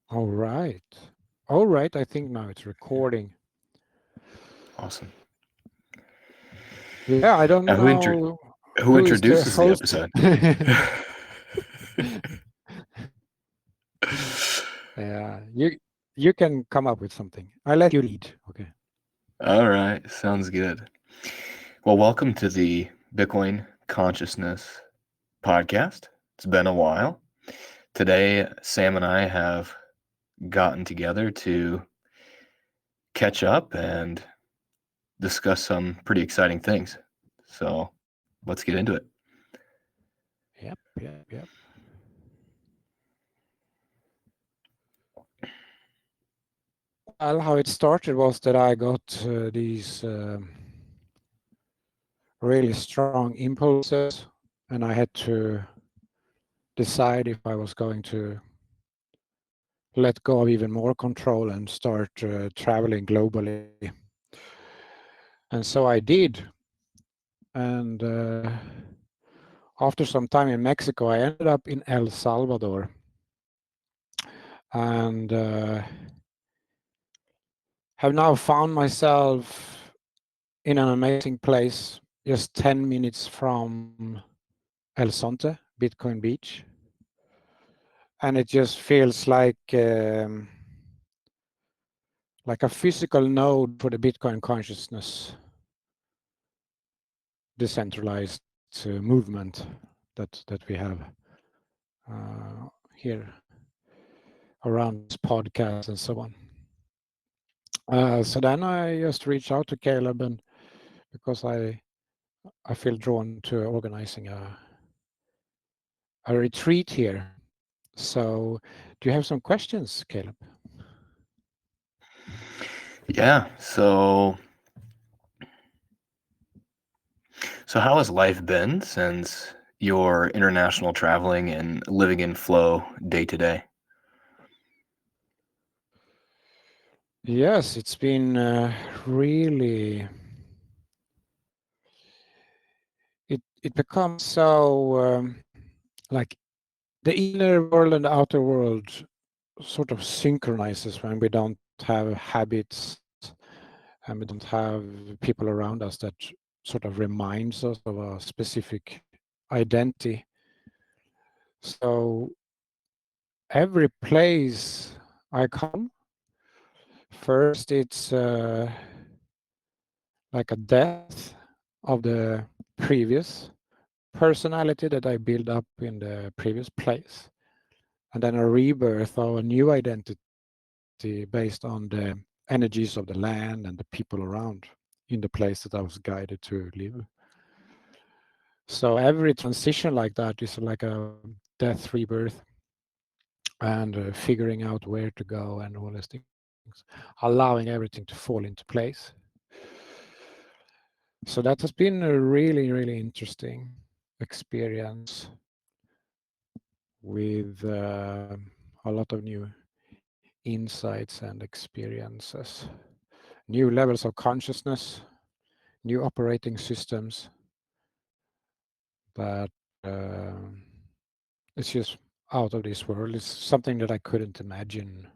All right. All right. I think now it's recording. Awesome. Yeah, I don't Now, know who who is the introduces the host. episode? Yeah, you can come up with something. I let you lead. Okay. All right, sounds good. Well, welcome to the Bitcoin Consciousness podcast. It's been a while. Today, Sam and I have gotten together to catch up and discuss some pretty exciting things. So let's get into it. Yep. Yep. Yep. Well, how it started was that I got these really strong impulses, and I had to decide if I was going to let go of even more control and start traveling globally. And so I did. And after some time in Mexico, I ended up in El Salvador. And have now found myself in an amazing place, just 10 minutes from El Sonte, Bitcoin Beach. And it just feels like a physical node for the Bitcoin consciousness, decentralized movement that we have here around this podcast and so on. So then I just reached out to Caleb, and because I feel drawn to organizing a retreat here. So, do you have some questions, Caleb? Yeah. So how has life been since your international traveling and living in flow day to day? Yes, it's been really. It becomes so like the inner world and the outer world sort of synchronizes when we don't have habits and we don't have people around us that sort of reminds us of a specific identity. So every place I come, first it's like a death of the previous personality that I built up in the previous place, and then a rebirth of a new identity based on the energies of the land and the people around in the place that I was guided to live. So every transition like that is like a death rebirth and figuring out where to go and all these things, allowing everything to fall into place. So that has been a really, really interesting experience with a lot of new insights and experiences, new levels of consciousness, new operating systems that it's just out of this world. It's something that I couldn't imagine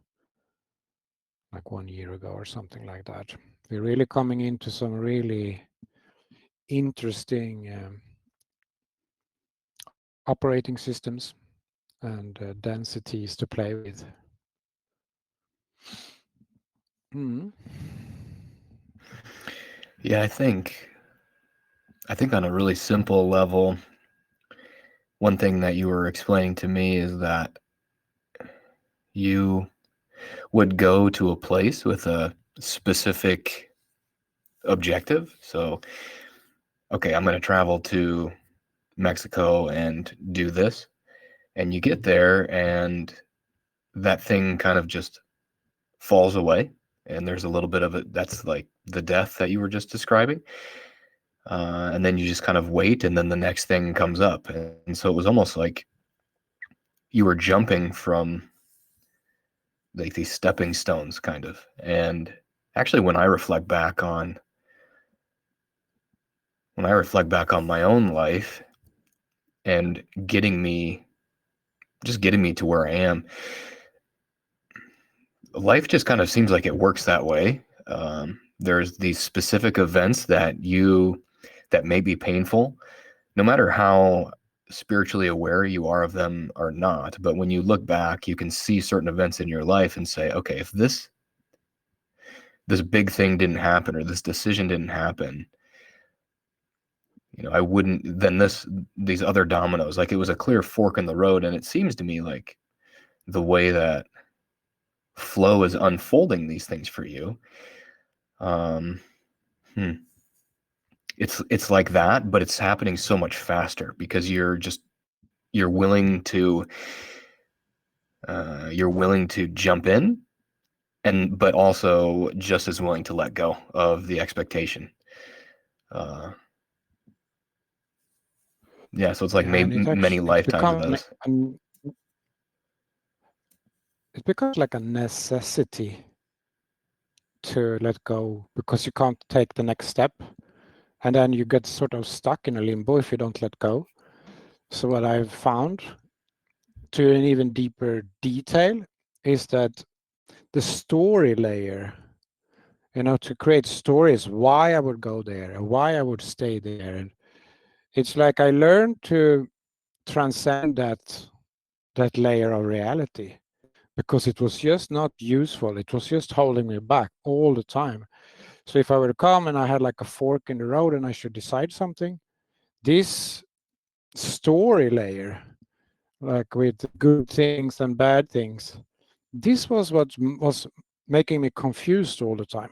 like 1 year ago or something like that. We're really coming into some really interesting operating systems and densities to play with. Mm. Yeah, I think on a really simple level, one thing that you were explaining to me is that you would go to a place with a specific objective. So, okay, I'm going to travel to Mexico and do this. And you get there and that thing kind of just falls away. And there's a little bit of it that's like the death that you were just describing. And then you just kind of wait, and then the next thing comes up. And so it was almost like you were jumping from like these stepping stones, kind of. And actually, when I reflect back on my own life and getting me to where I am, life just kind of seems like it works that way. There's these specific events that may be painful, no matter how spiritually aware you are of them or not. But when you look back, you can see certain events in your life and say, okay, if this big thing didn't happen or this decision didn't happen, I wouldn't, then these other dominoes, like it was a clear fork in the road. And it seems to me like the way that flow is unfolding these things for you, um, it's like that, but it's happening so much faster because you're willing to jump in, but also just as willing to let go of the expectation. Uh, yeah, so it's like Yeah, and many it's lifetimes of become those. it becomes like a necessity to let go because you can't take the next step, and then you get sort of stuck in a limbo if you don't let go. So what I've found, to an even deeper detail, is that the story layer, to create stories, why I would go there and why I would stay there. And it's like I learned to transcend that layer of reality because it was just not useful. It was just holding me back all the time. So if I were to come and I had like a fork in the road and I should decide something, this story layer, like with good things and bad things, this was what was making me confused all the time.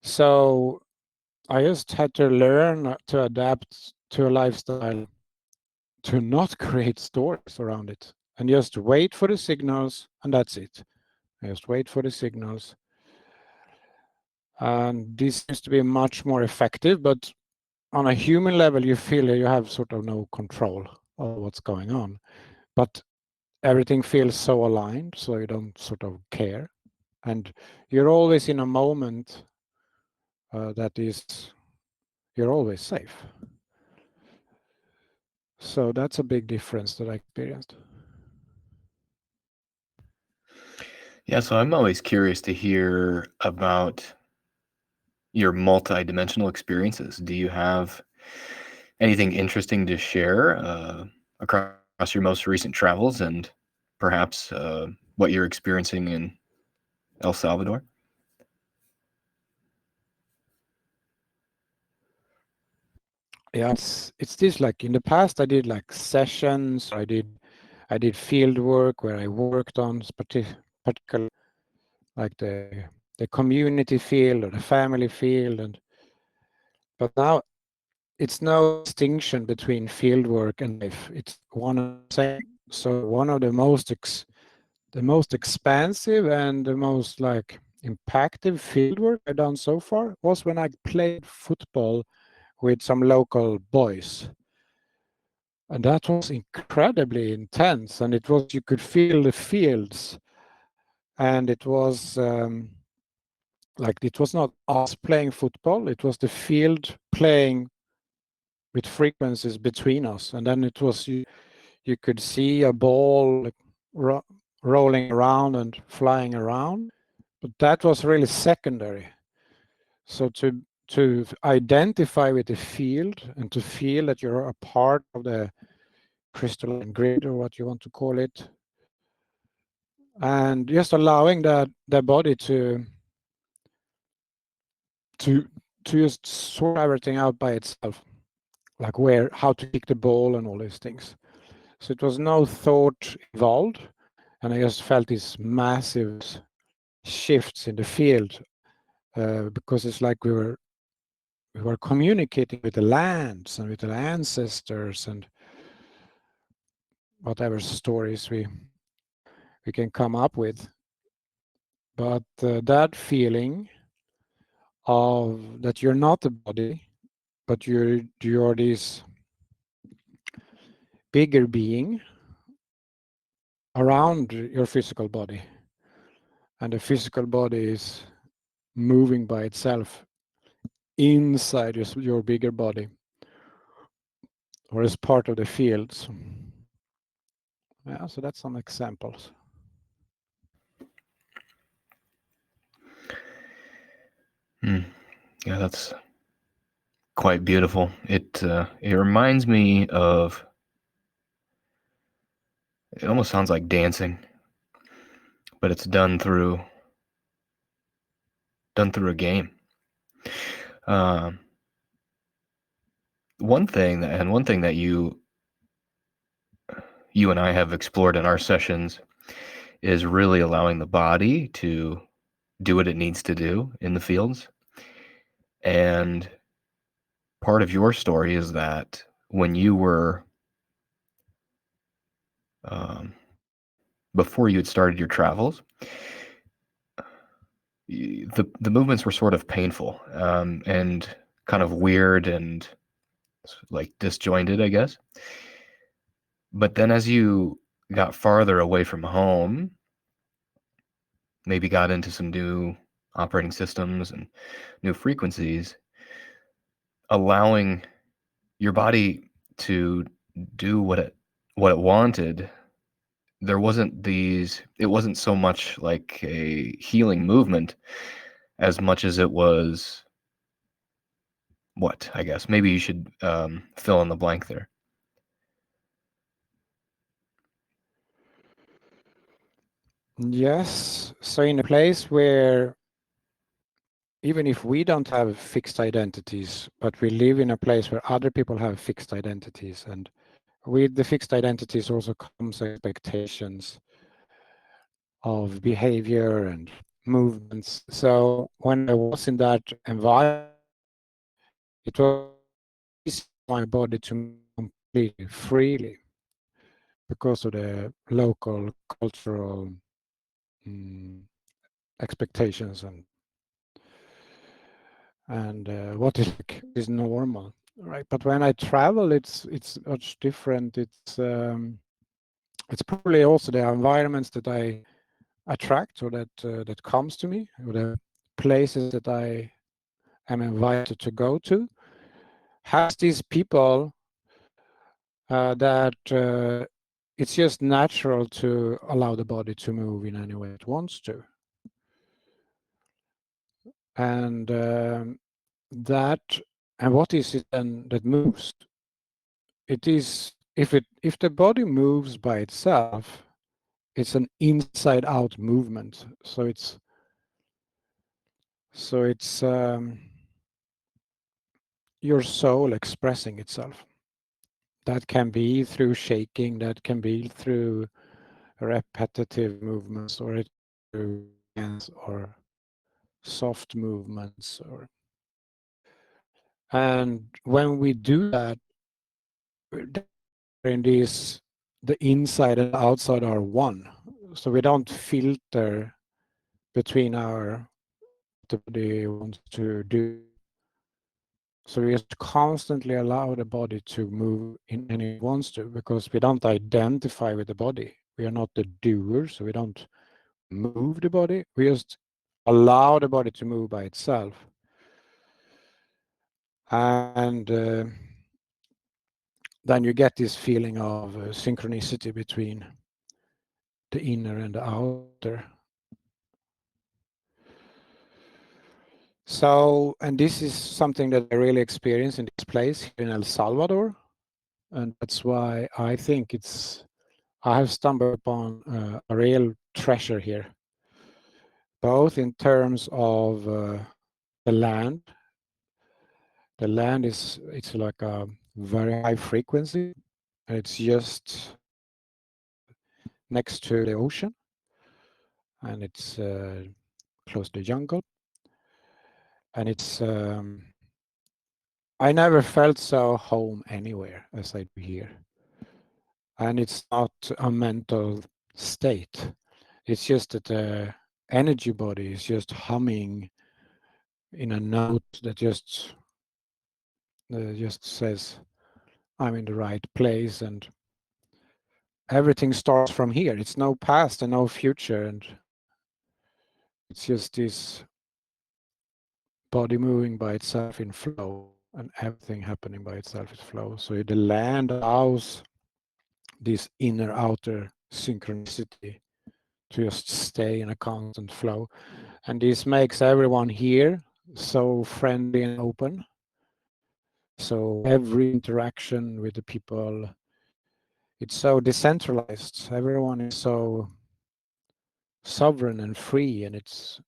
So I just had to learn to adapt to a lifestyle to not create stories around it and just wait for the signals, and that's it. I just wait for the signals. And this seems to be much more effective, but on a human level, you feel that you have sort of no control of what's going on. But everything feels so aligned, so you don't sort of care. And you're always in a moment that is, you're always safe. So that's a big difference that I experienced. Yeah, so I'm always curious to hear about your multi-dimensional experiences. Do you have anything interesting to share across your most recent travels, and perhaps what you're experiencing in El Salvador? Yeah, it's this, like in the past I did like sessions, I did field work where I worked on particular, like the community field or the family field, but now it's no distinction between field work and life. It's one and the same. So one of the most expansive and the most like impactful field work I've done so far was when I played football with some local boys. And that was incredibly intense. And it was, you could feel the fields. And it was like, it was not us playing football, it was the field playing with frequencies between us. And then it was, you could see a ball like, rolling around and flying around. But that was really secondary. So to identify with the field and to feel that you're a part of the crystalline grid, or what you want to call it, and just allowing the body to just sort everything out by itself, like how to kick the ball and all these things. So it was no thought involved, and I just felt these massive shifts in the field because it's like we were communicating with the lands and with the ancestors and whatever stories we can come up with. But that feeling of that you're not the body, but you're this bigger being around your physical body, and the physical body is moving by itself inside your bigger body, or as part of the fields. Yeah, so that's some examples. Yeah, that's quite beautiful. It reminds me of. It almost sounds like dancing, but it's done through a game. Um, one thing that you and I have explored in our sessions is really allowing the body to do what it needs to do in the fields. And part of your story is that when you were before you had started your travels, the movements were sort of painful, and kind of weird and like disjointed, I guess. But then as you got farther away from home, maybe got into some new operating systems and new frequencies, allowing your body to do what it wanted. It wasn't so much like a healing movement as much as it was what, I guess. Maybe you should fill in the blank there. Yes. So in a place where even if we don't have fixed identities, but we live in a place where other people have fixed identities, and with the fixed identities also comes expectations of behavior and movements. So when I was in that environment, it was easy for my body to move completely freely because of the local cultural expectations and what is normal, right? But when I travel, it's much different. It's probably also the environments that I attract or that comes to me, or the places that I am invited to go to, has these people that it's just natural to allow the body to move in any way it wants to, and that and what is it then that moves? It is if the body moves by itself, it's an inside out movement. So it's your soul expressing itself. That can be through shaking, that can be through repetitive movements, or it through dance or soft movements. Or and when we do that, in this, the inside and outside are one. So we don't filter between our what the body wants to do. So we just constantly allow the body to move in any way it wants to, because we don't identify with the body. We are not the doer, so we don't move the body. We just allow the body to move by itself. And then you get this feeling of synchronicity between the inner and the outer. So, and this is something that I really experience in this place here in El Salvador. And that's why I think I have stumbled upon a real treasure here, both in terms of the land. The land it's like a very high frequency, and it's just next to the ocean, and it's close to the jungle, and it's I never felt so home anywhere as I do here. And it's not a mental state. It's just that the energy body is just humming in a note that just says, I'm in the right place, and everything starts from here. It's no past and no future, and it's just this body moving by itself in flow, and everything happening by itself in flow. So the land allows this inner outer synchronicity to just stay in a constant flow. And this makes everyone here so friendly and open. So every interaction with the people, it's so decentralized. Everyone is so sovereign and free, and it's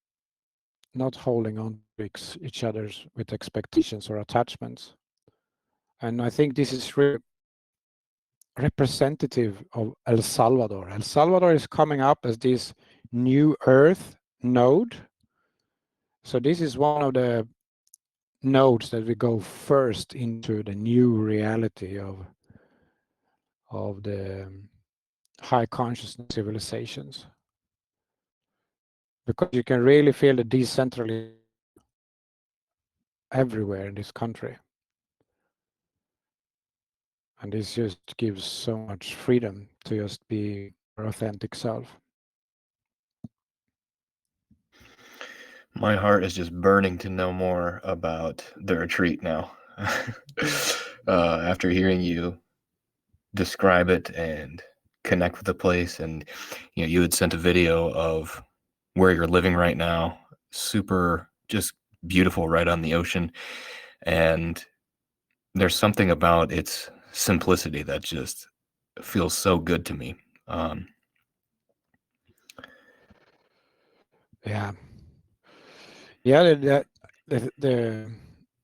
not holding on to each other's with expectations or attachments. And I think this is really representative of El Salvador. El Salvador is coming up as this new Earth node. So this is one of the nodes that we go first into the new reality of the high consciousness civilizations, because you can really feel the decentralization everywhere in this country, and this just gives so much freedom to just be your authentic self. My heart is just burning to know more about the retreat now. After hearing you describe it and connect with the place, and you had sent a video of where you're living right now, super just beautiful, right on the ocean, and there's something about its simplicity that just feels so good to me. Yeah, yeah. The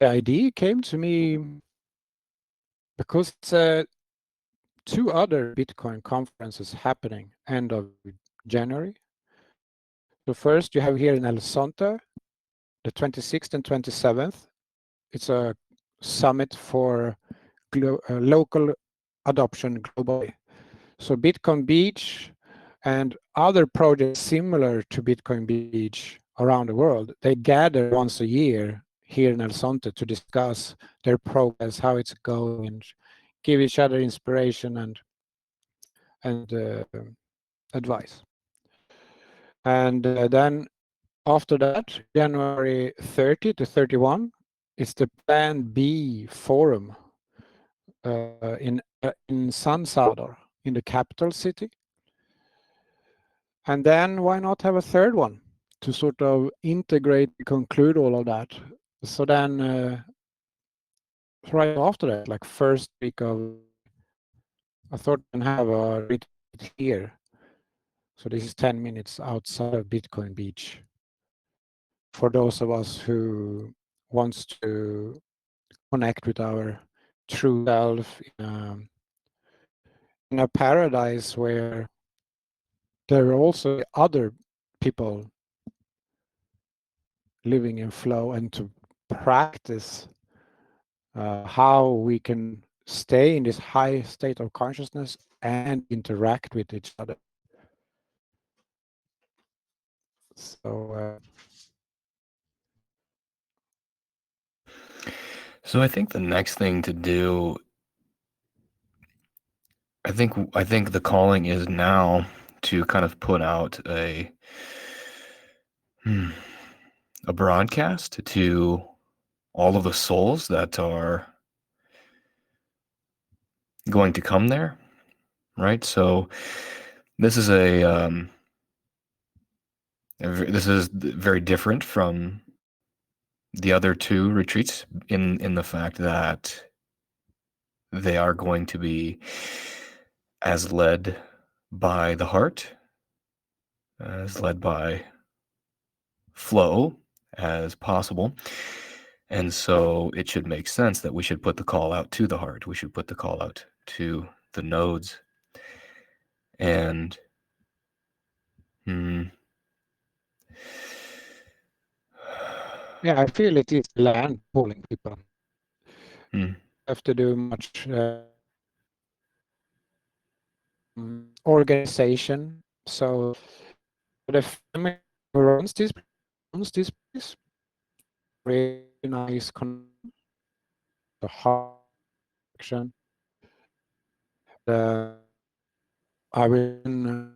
idea came to me because it's two other Bitcoin conferences happening end of January. So first you have here in El Sonte, the 26th and 27th. It's a summit for local adoption globally. So Bitcoin Beach and other projects similar to Bitcoin Beach around the world, they gather once a year here in El Sonte to discuss their progress, how it's going, and give each other inspiration and advice. And then after that, January 30 to 31, it's the Plan B Forum in San Salvador, in the capital city. And then why not have a third one to sort of integrate and conclude all of that? So then right after that, like first week of, I thought I can have a retreat here. So this is 10 minutes outside of Bitcoin Beach for those of us who wants to connect with our true self in a paradise where there are also other people living in flow, and to practice how we can stay in this high state of consciousness and interact with each other. So So I think the next thing to do, I think the calling is now to kind of put out a broadcast to all of the souls that are going to come there, right? So this is this is very different from the other two retreats in the fact that they are going to be as led by the heart, as led by flow as possible. And so it should make sense that we should put the call out to the heart. We should put the call out to the nodes. And yeah, I feel it is land pulling people. hmm. Have to do much organization. So the family who owns this place, really nice connection, the heart connection. The I will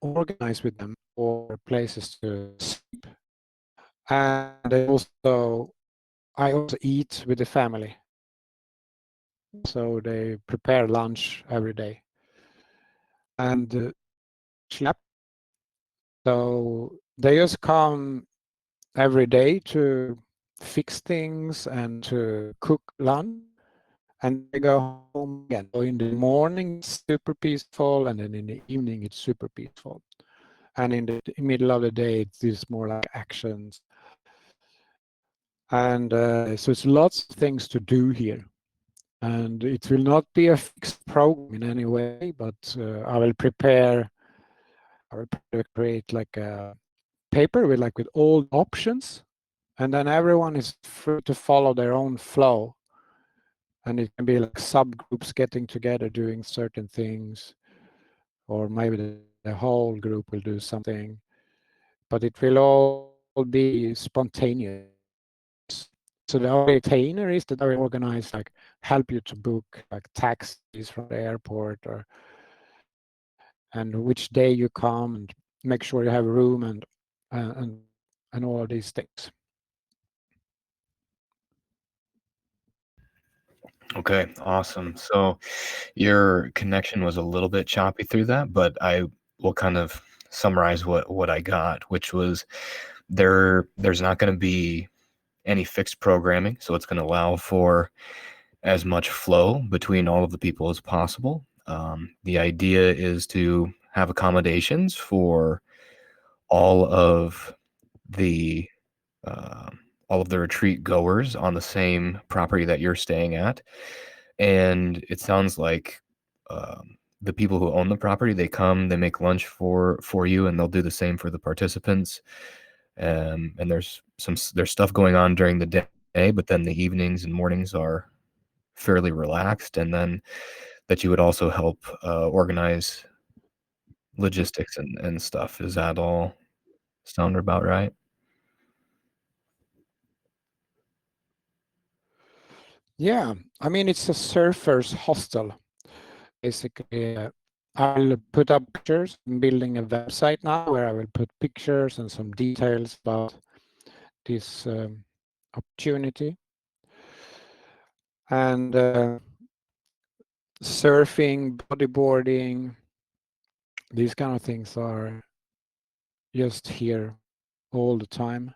organize with them for places to sleep, and I also eat with the family. So they prepare lunch every day, and sleep. So they just come every day to fix things and to cook lunch, and then I go home again. So in the morning it's super peaceful, and then in the evening it's super peaceful. And in the middle of the day it's more like actions. And so it's lots of things to do here. And it will not be a fixed program in any way, but I will create like a paper with all the options, and then everyone is free to follow their own flow. And it can be like subgroups getting together doing certain things, or maybe the whole group will do something, but it will all be spontaneous. So the only container is that I will organize, like help you to book like taxis from the airport, or and which day you come, and make sure you have room, and all of these things. Okay, awesome. So your connection was a little bit choppy through that, but I will kind of summarize what I got, which was there's not going to be any fixed programming, so it's going to allow for as much flow between all of the people as possible. The idea is to have accommodations for all of the all of the retreat goers on the same property that you're staying at. And it sounds like the people who own the property, they come, they make lunch for you, and they'll do the same for the participants. And there's stuff going on during the day, but then the evenings and mornings are fairly relaxed. And then that you would also help organize logistics and stuff. Is that all sound about right? Yeah, I mean, it's a surfer's hostel. Basically, I'll put up pictures. I'm building a website now where I will put pictures and some details about this opportunity. And surfing, bodyboarding, these kind of things are just here all the time.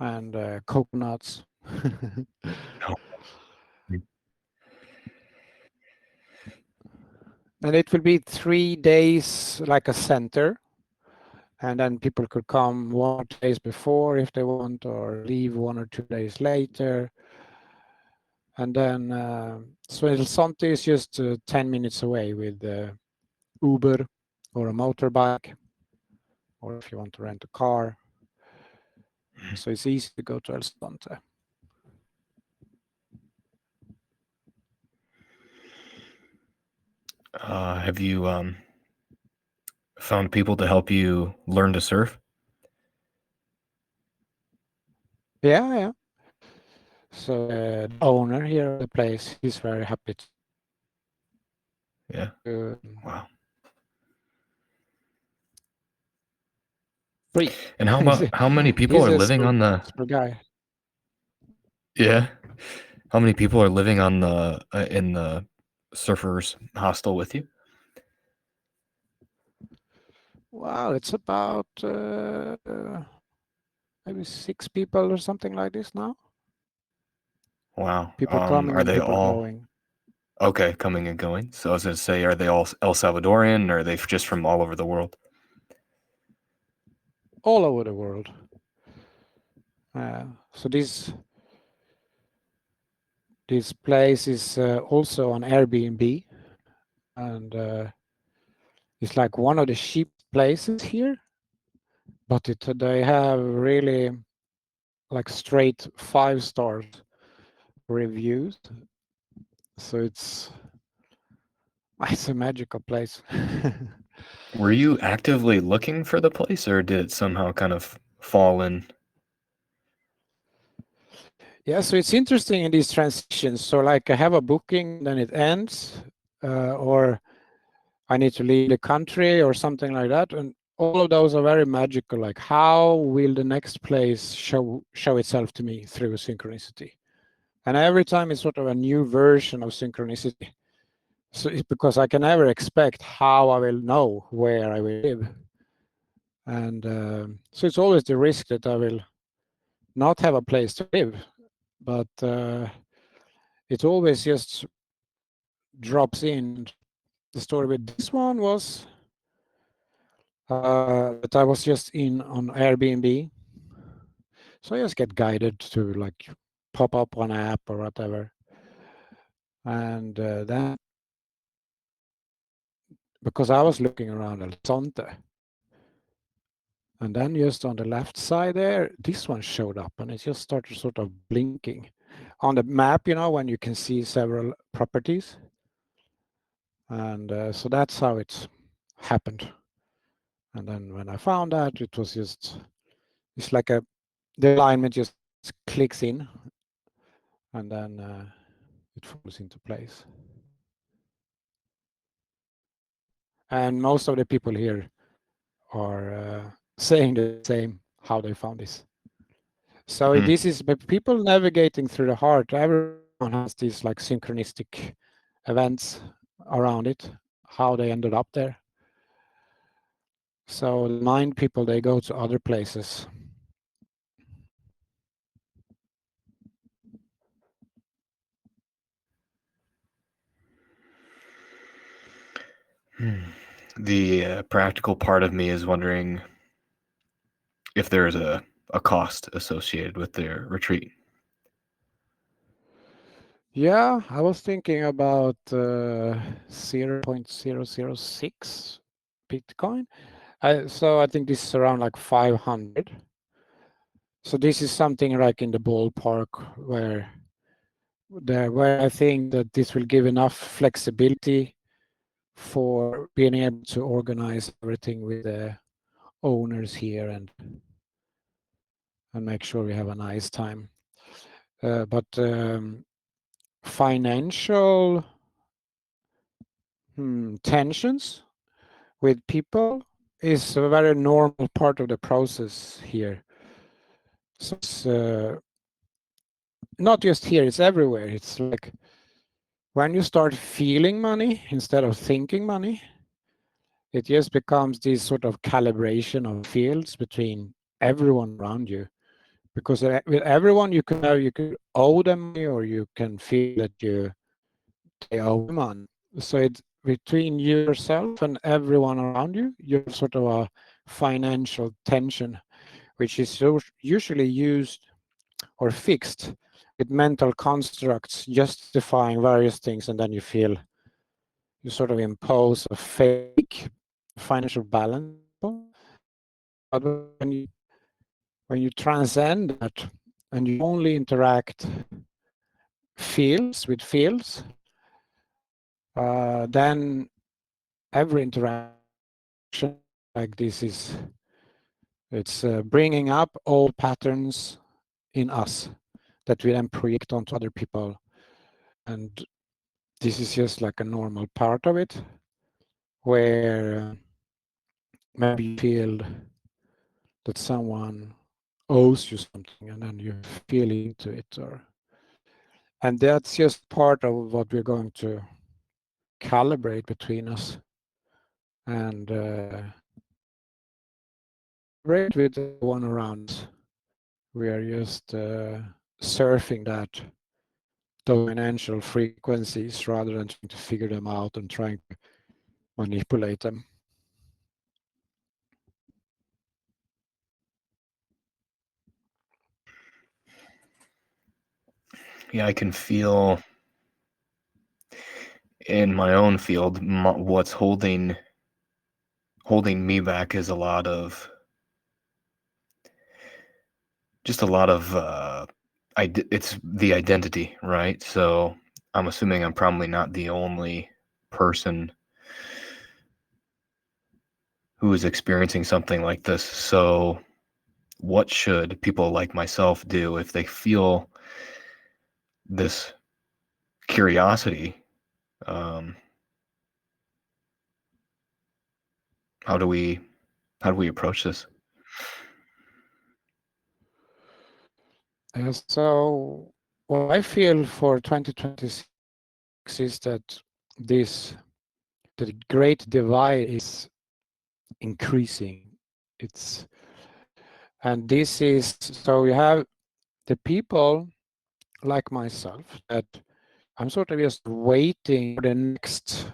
And coconuts. No. And it will be 3 days like a center. And then people could come 1 or 2 days before if they want, or leave 1 or 2 days later. And then, so El Sonte is just 10 minutes away with Uber or a motorbike, or if you want to rent a car. So it's easy to go to El Sonte. Have you found people to help you learn to surf? Yeah, yeah. So the owner here of the place, he's very happy Yeah. to Wow. free. And how many people He's are a living super, on the super guy. yeah? How many people are living on the in the surfers hostel with you? Wow, it's about maybe 6 people or something like this now. Wow. People coming Are and they people all going. okay, coming and going? So I was gonna say, are they all El Salvadorian, or are they just from all over the world? All over the world. So this place is also on Airbnb, and it's like one of the cheap places here, but they have really like straight 5 stars reviews. So it's a magical place. Were you actively looking for the place, or did it somehow kind of fall in? Yeah, so it's interesting in these transitions. So like I have a booking, then it ends, or I need to leave the country or something like that. And all of those are very magical. Like how will the next place show itself to me through synchronicity? And every time it's sort of a new version of synchronicity. So it's because I can never expect how I will know where I will live. And so it's always the risk that I will not have a place to live, but it always just drops in. The story with this one was that I was just in on Airbnb, so I just get guided to like pop up on app or whatever, and then because I was looking around El Sonte, and then just on the left side there, this one showed up, and it just started sort of blinking on the map, when you can see several properties, and so that's how it happened. And then when I found that, it was it's like the alignment just clicks in, and then it falls into place. And most of the people here are saying the same, how they found this. So this is but people navigating through the heart. Everyone has these like synchronistic events around it, how they ended up there. So the mind people, they go to other places. The practical part of me is wondering if there's a cost associated with their retreat. Yeah, I was thinking about 0.006 Bitcoin. So I think this is around like 500. So this is something like in the ballpark where I think that this will give enough flexibility for being able to organize everything with the owners here and make sure we have a nice time. But financial tensions with people is a very normal part of the process here. So it's not just here, it's everywhere. It's like when you start feeling money instead of thinking money, it just becomes this sort of calibration of fields between everyone around you. Because with everyone, you could owe them money, or you can feel that they owe you money. So it's between yourself and everyone around you. You're sort of a financial tension, which is usually used or fixed with mental constructs justifying various things, and then you sort of impose a fake financial balance. But when you transcend that and you only interact fields with fields, then every interaction like this it's bringing up old patterns in us that we then project onto other people, and this is just like a normal part of it, where maybe you feel that someone owes you something, and then you feel into it, and that's just part of what we're going to calibrate between us, and calibrate with the one around us. We are just surfing those financial frequencies rather than trying to figure them out and trying to manipulate them. Yeah, I can feel in my own field what's holding me back is a lot of it's the identity, right? So I'm assuming I'm probably not the only person who is experiencing something like this. So what should people like myself do if they feel this curiosity? Um, how do we approach this? So what I feel for 2026 is that this the great divide is increasing. It's and this is so you have the people like myself that I'm sort of just waiting for the next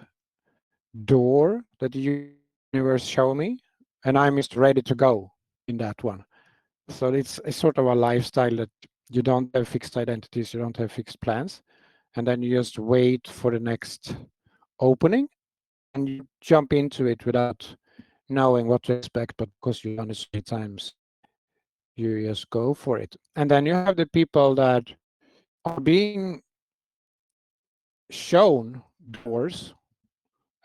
door that the universe show me, and I'm just ready to go in that one. So it's sort of a lifestyle that you don't have fixed identities, you don't have fixed plans, and then you just wait for the next opening and you jump into it without knowing what to expect, but because you've done it so many times, you just go for it. And then you have the people that are being shown doors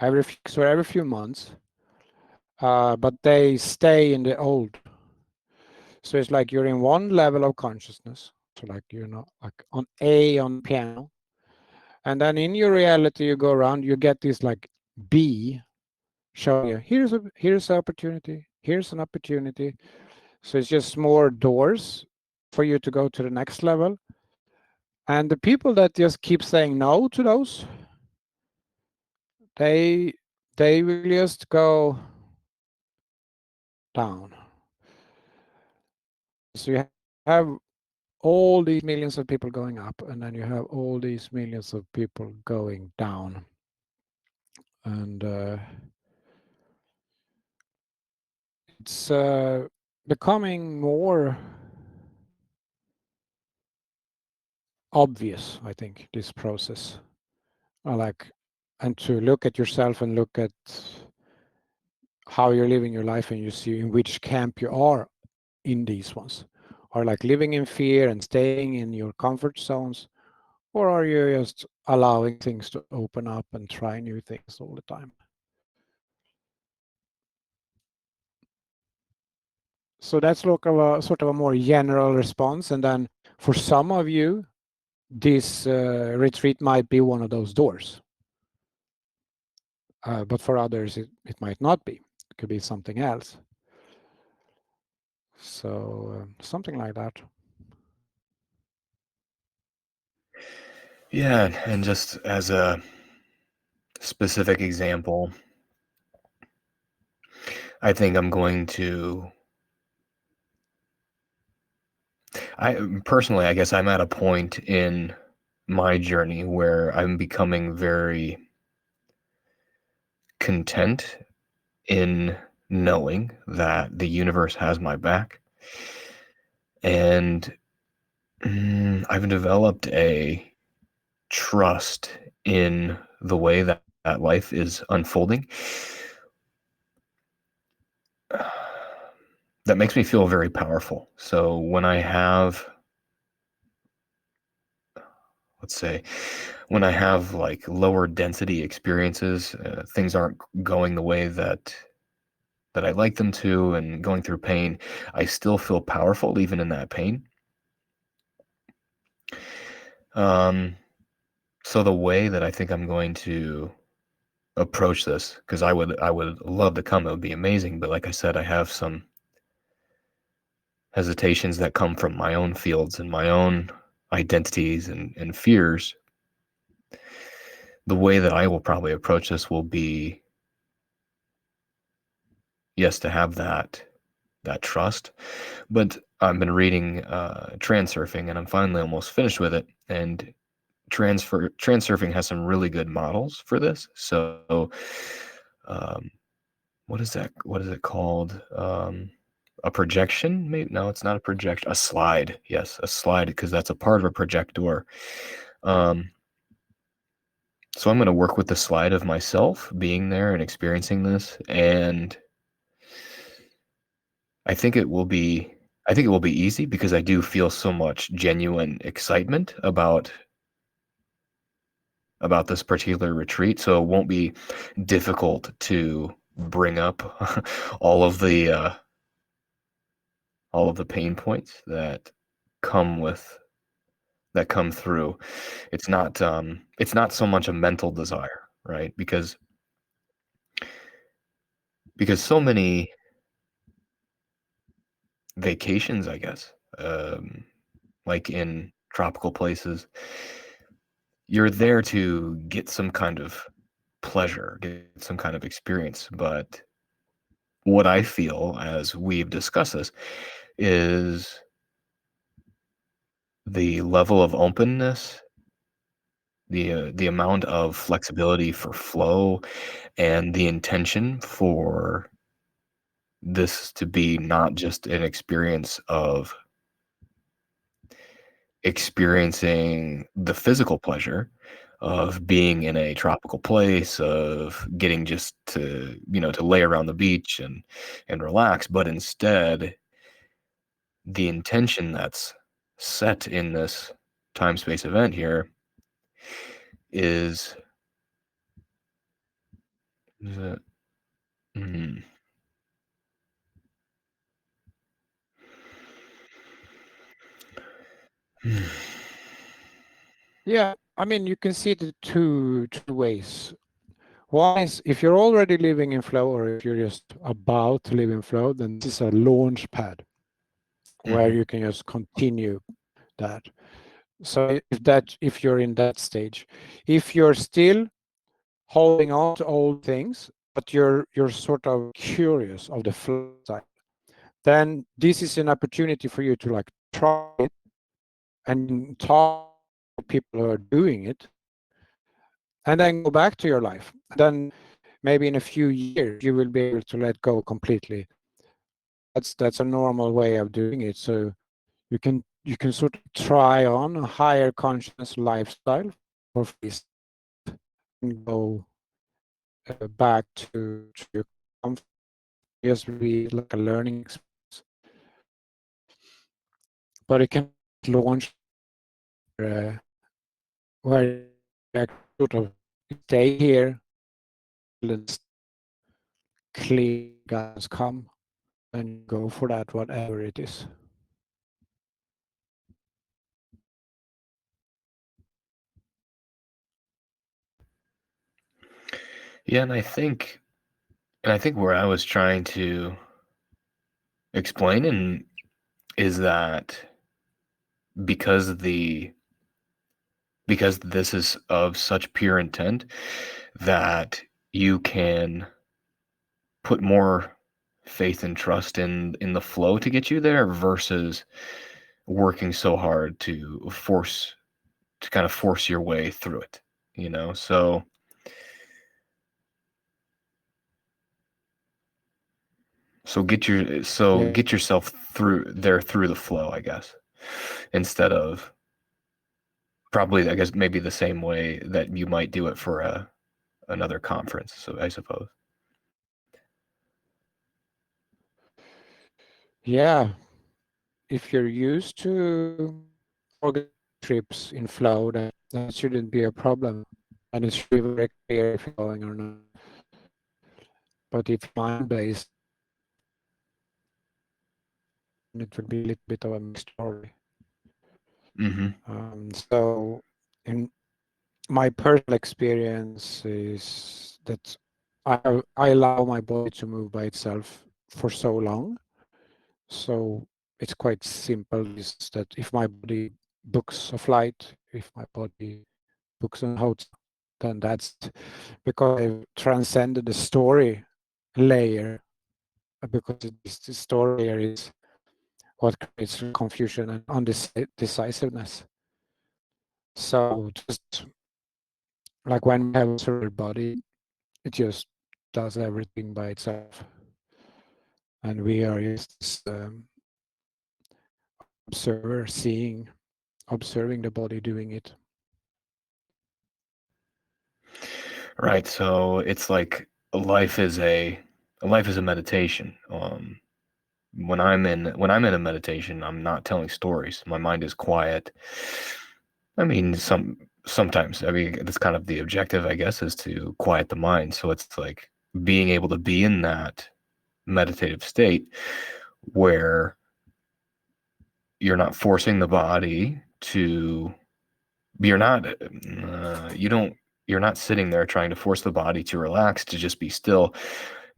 every few months, but they stay in the old. So it's like you're in one level of consciousness, so like you're not like on A on piano, and then in your reality you go around, you get this like B showing you here's an opportunity, here's an opportunity. So it's just more doors for you to go to the next level. And the people that just keep saying no to those, they they will just go down. So you have all these millions of people going up, and then you have all these millions of people going down. And it's becoming more obvious, I think, this process. Like, and to look at yourself and look at how you're living your life, and you see in which camp you are in these ones. Are like living in fear and staying in your comfort zones, or are you just allowing things to open up and try new things all the time? So that's like a sort of a more general response. And then for some of you, this retreat might be one of those doors. But for others, it might not be. It could be something else. So something like that. Yeah, and just as a specific example, I think I'm going to I personally, I guess I'm at a point in my journey where I'm becoming very content in knowing that the universe has my back. And I've developed a trust in the way that life is unfolding that makes me feel very powerful. So when I have, let's say, when I have like lower density experiences, things aren't going the way that I like them to, and going through pain, I still feel powerful even in that pain. Um, so the way that I think I'm going to approach this, because I would love to come, it would be amazing, but like I said, I have some hesitations that come from my own fields and my own identities and fears. The way that I will probably approach this will be, yes, to have that trust. But I've been reading Transurfing, and I'm finally almost finished with it. And Transurfing has some really good models for this. So, um, what is that? What is it called? A projection? Maybe no, it's not a projection. A slide. Yes, a slide, because that's a part of a projector. Um, so I'm going to work with the slide of myself being there and experiencing this, and I think it will be I think it will be easy because I do feel so much genuine excitement about this particular retreat, so it won't be difficult to bring up all of the uh, all of the pain points that come with that come through. It's not so much a mental desire, right? Because so many vacations, I guess, like in tropical places, you're there to get some kind of pleasure, get some kind of experience. But what I feel, as we've discussed this, is the level of openness, the amount of flexibility for flow, and the intention for this to be not just an experience of experiencing the physical pleasure of being in a tropical place, of getting just to, to lay around the beach and relax, but instead the intention that's set in this time space event here is is it, mm, Yeah, I mean, you can see it two ways. One is if you're already living in flow, or if you're just about to live in flow, then this is a launch pad where mhm. you can just continue that. So if you're in that stage, if you're still holding on to old things, but you're sort of curious of the flow side, then this is an opportunity for you to like try it and talk to people who are doing it, and then go back to your life. Then maybe in a few years you will be able to let go completely. That's a normal way of doing it. So you can sort of try on a higher conscious lifestyle for free and go back to your comfort. Just be like a learning experience. But it can launch uh, where you sort of stay here and clear guys come and go for that, whatever it is. Yeah, and I think where I was trying to explain and is that because the because this is of such pure intent that you can put more faith and trust in the flow to get you there versus working so hard to kind of force your way through it, so Yeah. get yourself through the flow, I guess, instead of probably, I guess, maybe the same way that you might do it for another conference, so I suppose. Yeah. If you're used to organize trips in flow, that shouldn't be a problem. And it's really very clear if you're going or not. But if mind based, it will be a little bit of a mixed story. Mm-hmm. So, in my personal experience is that I allow my body to move by itself for so long. So it's quite simple. Is that if my body books a flight, if my body books a hotel, then that's because I've transcended the story layer. Because the story layer is what creates confusion and undecisiveness. So just like when we have a cerebral body, it just does everything by itself, and we are just this, observer, observing the body doing it. Right. So it's like life is a meditation. When I'm in a meditation, I'm not telling stories. My mind is quiet. I mean, sometimes. I mean, that's kind of the objective, I guess, is to quiet the mind. So it's like being able to be in that meditative state where you're not forcing the body to. You're not. You don't. You're not sitting there trying to force the body to relax, to just be still,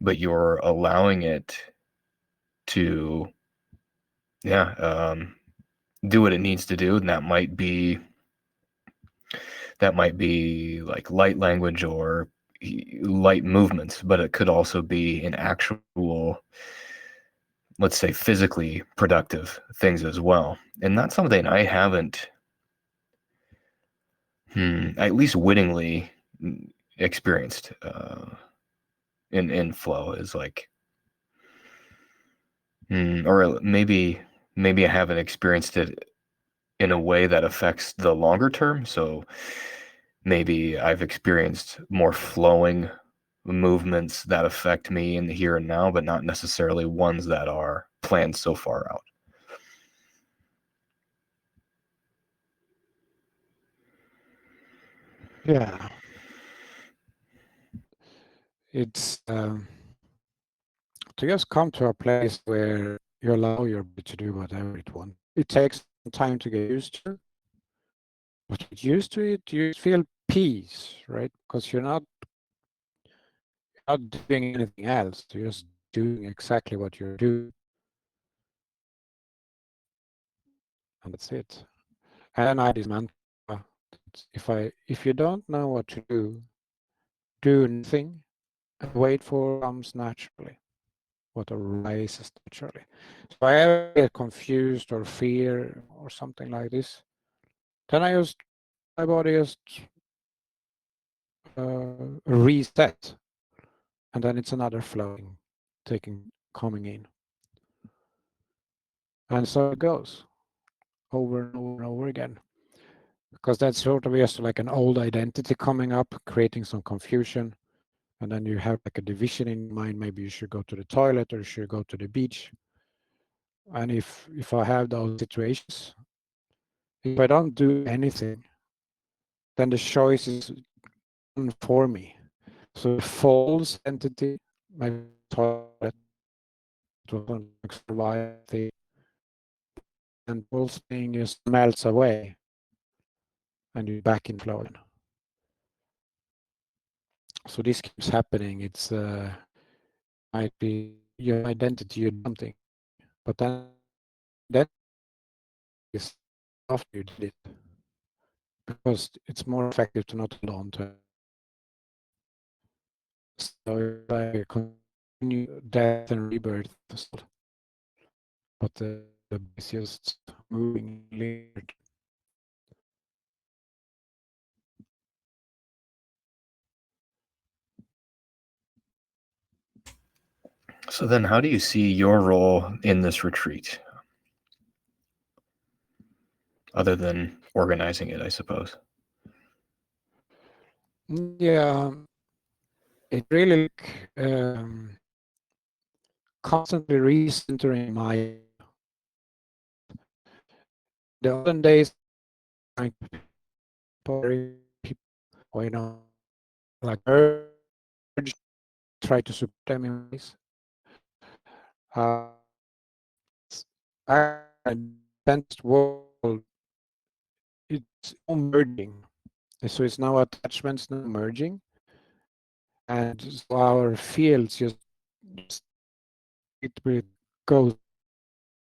but you're allowing it to, yeah, do what it needs to do, and that might be like light language or light movements, but it could also be an actual let's say, physically productive things as well. And that's something I haven't, at least wittingly experienced in flow is like, or maybe I haven't experienced it in a way that affects the longer term. So maybe I've experienced more flowing movements that affect me in the here and now, but not necessarily ones that are planned so far out. Yeah, it's to just come to a place where you allow your body to do whatever it wants. It takes some time to get used to, but get used to it, you feel peace, right? Because you're not doing anything else. You're just doing exactly what you're doing, and that's it. And I had this mantra: if you don't know what to do nothing and wait for what comes naturally, what arises naturally. So if I ever get confused or fear or something like this, then I just my body just reset, and then it's another flowing, coming in, and so it goes over and over and over again. Because that's sort of just like an old identity coming up, creating some confusion, and then you have like a division in your mind. Maybe you should go to the toilet or you should go to the beach. And if I have those situations, if I don't do anything, then the choice is done for me. So the false entity, my toilet, was like survival thing, and false thing just melts away, and you're back in flow again. So this keeps happening. It's might be your identity, you do something, but then that is after you did it, because it's more effective to not hold on to it. So if I continue death and rebirth, but the is just moving linear. So then, how do you see your role in this retreat, other than organizing it, I suppose? Yeah, it really like constantly recentering my. The olden days, like people, like urge, try to support them in ways. Uh, advanced world, it's merging. So it's now attachments now merging, and so our fields just it will go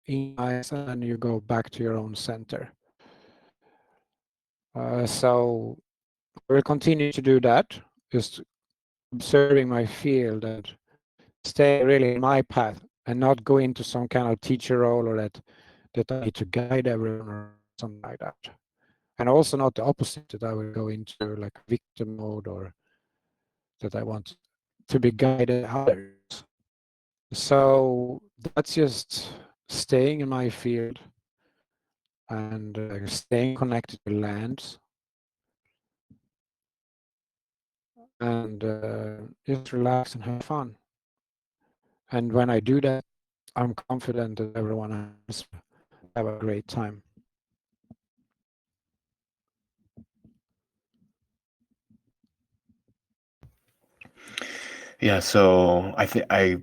in eyes, and then you go back to your own center. So I will continue to do that, just observing my field and stay really in my path, and not go into some kind of teacher role, or that I need to guide everyone or something like that. And also not the opposite, that I will go into like victim mode, or that I want to be guided others. So that's just staying in my field and staying connected to lands, and just relax and have fun. And when I do that, I'm confident that everyone else have a great time. Yeah, so I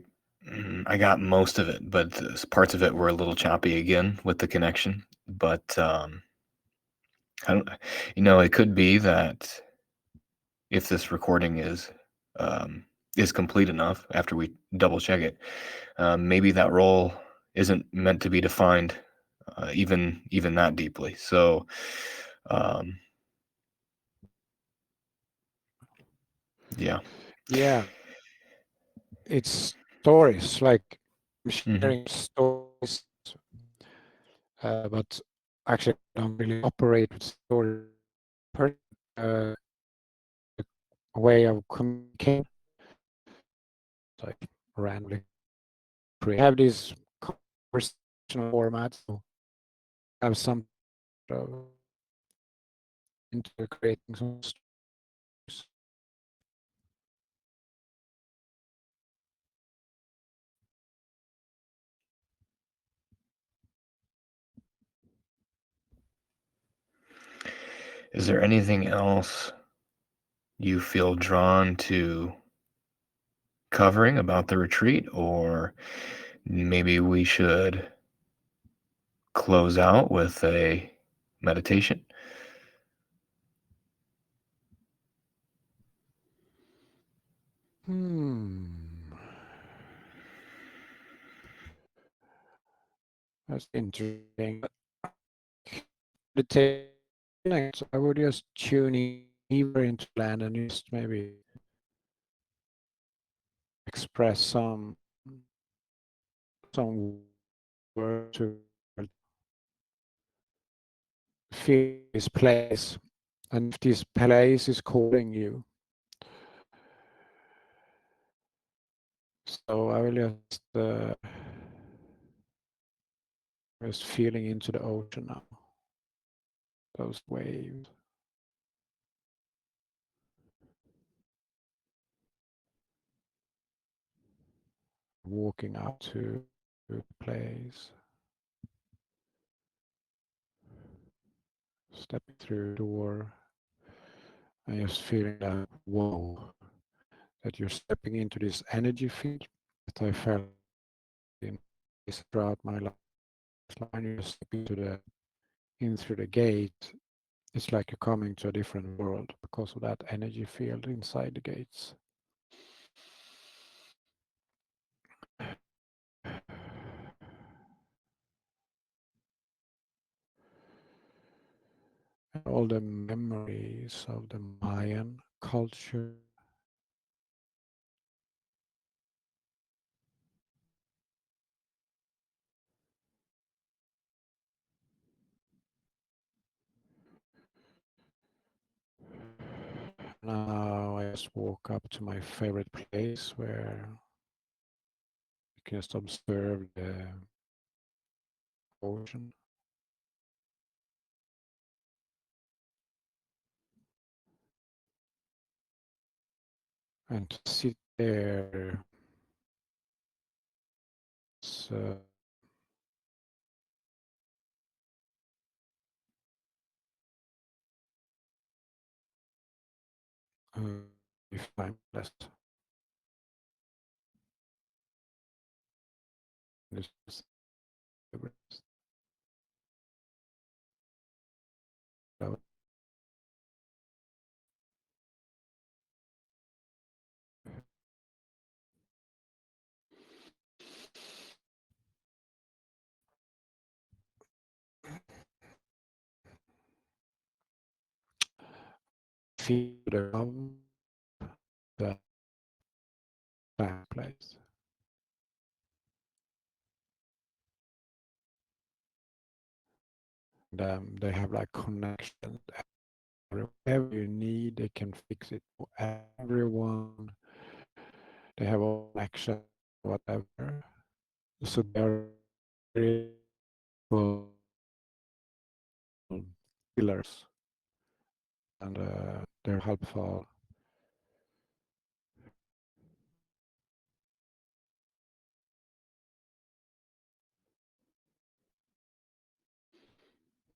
got most of it, but parts of it were a little choppy again with the connection. But I don't, it could be that if this recording is complete enough after we double check it, maybe that role isn't meant to be defined even that deeply. So um, yeah. Yeah, it's stories like Hmm. sharing stories, but actually I don't really operate with stories. Per way of communicating, like randomly create. Have these conversational formats, so have some sort of into creating some stories. Is there anything else you feel drawn to covering about the retreat, or maybe we should close out with a meditation? That's interesting. Meditation, I would just tune in deeper into land and just maybe express some word to feel this place, and if this place is calling you. So I will just feeling into the ocean now, those waves, walking up to the place, stepping through the door, and just feeling that whoa, that you're stepping into this energy field that I felt in throughout my life. You step in through the gate. It's like you're coming to a different world because of that energy field inside the gates. And all the memories of the Mayan culture, now I just walk up to my favorite place where you can just observe the ocean and to sit there. So if I'm blessed, this feel the calm, the place. And, they have like connections. Whatever you need, they can fix it for everyone. They have all connection, whatever. So they're very full healers, and they're helpful.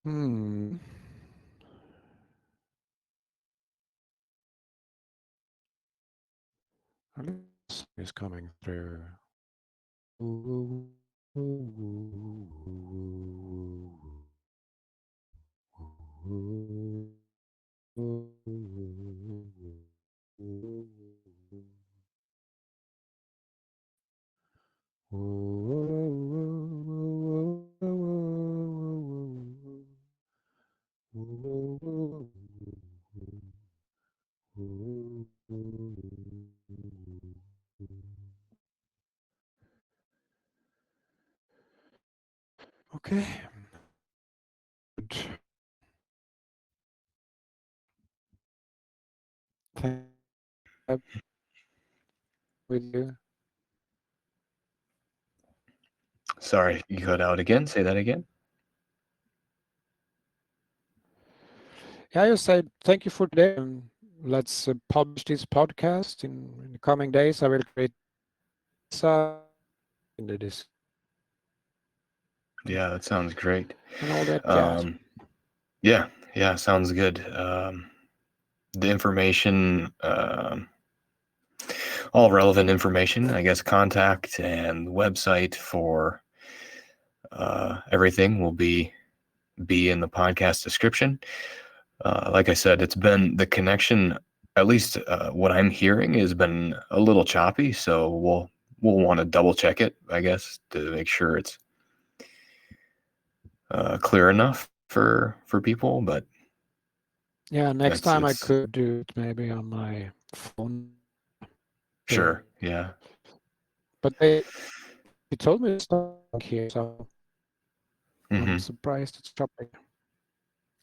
Hmm. This is coming through. Okay. Good. Thank you with you. Sorry, you cut out again. Say that again. Yeah, I just said thank you for today. And let's publish this podcast in the coming days. I will create in the Yeah, that sounds great. and all that jazz. Yeah, yeah, sounds good. The information, all relevant information, I guess, contact and website for everything will be in the podcast description. Like I said, it's been the connection. At least what I'm hearing has been a little choppy, so we'll want to double check it, I guess, to make sure it's clear enough for people. But Yeah, next time I it's could do it maybe on my phone. sure, yeah. But they told me to stop here, so I'm Hmm. surprised it's choppy.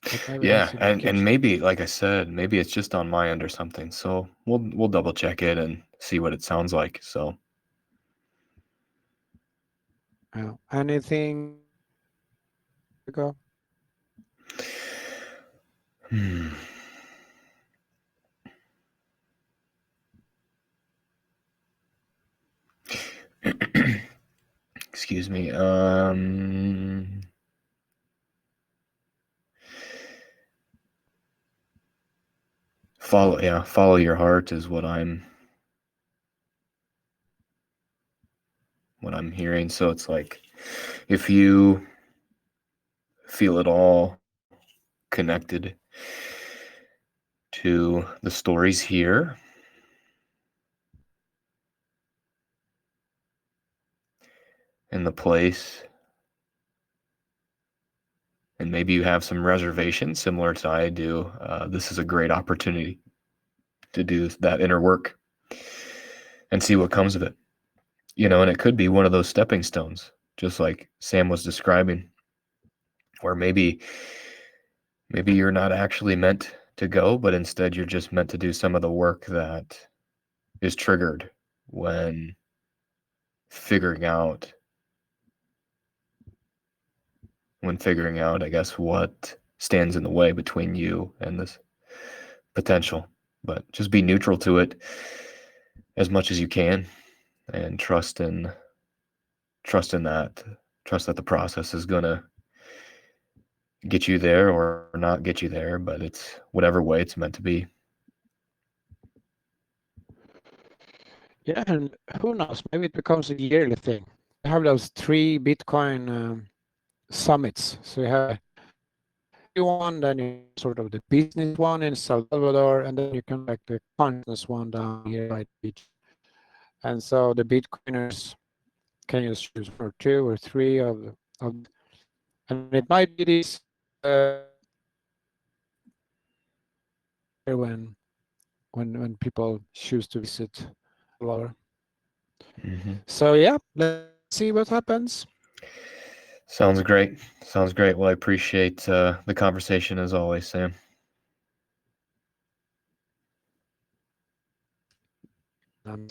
But maybe Yeah, that's and indication. maybe, like I said, maybe it's just on my end or something. So we'll double check it and see what it sounds like. So Anything to go? hmm. Excuse me. Follow your heart is what I'm hearing. So it's like if you feel at all connected to the stories here in the place, and maybe you have some reservations similar to I do, this is a great opportunity to do that inner work and see what comes of it. And it could be one of those stepping stones, just like Sam was describing, where maybe you're not actually meant to go, but instead you're just meant to do some of the work that is triggered when figuring out I guess, what stands in the way between you and this potential. But just be neutral to it as much as you can and trust in that. Trust that the process is gonna get you there or not get you there, but it's whatever way it's meant to be. Yeah, and who knows? Maybe it becomes a yearly thing. You have those 3 Bitcoin summits. So you have one, then you sort of the business one in Salvador, and then you can like the consciousness one down here by the beach. And so the Bitcoiners can just choose 1 or 2 or 3 of and it might be this when people choose to visit Salvador. Mm-hmm. So yeah, let's see what happens. Sounds great. Sounds great. Well, I appreciate the conversation as always, Sam. I'm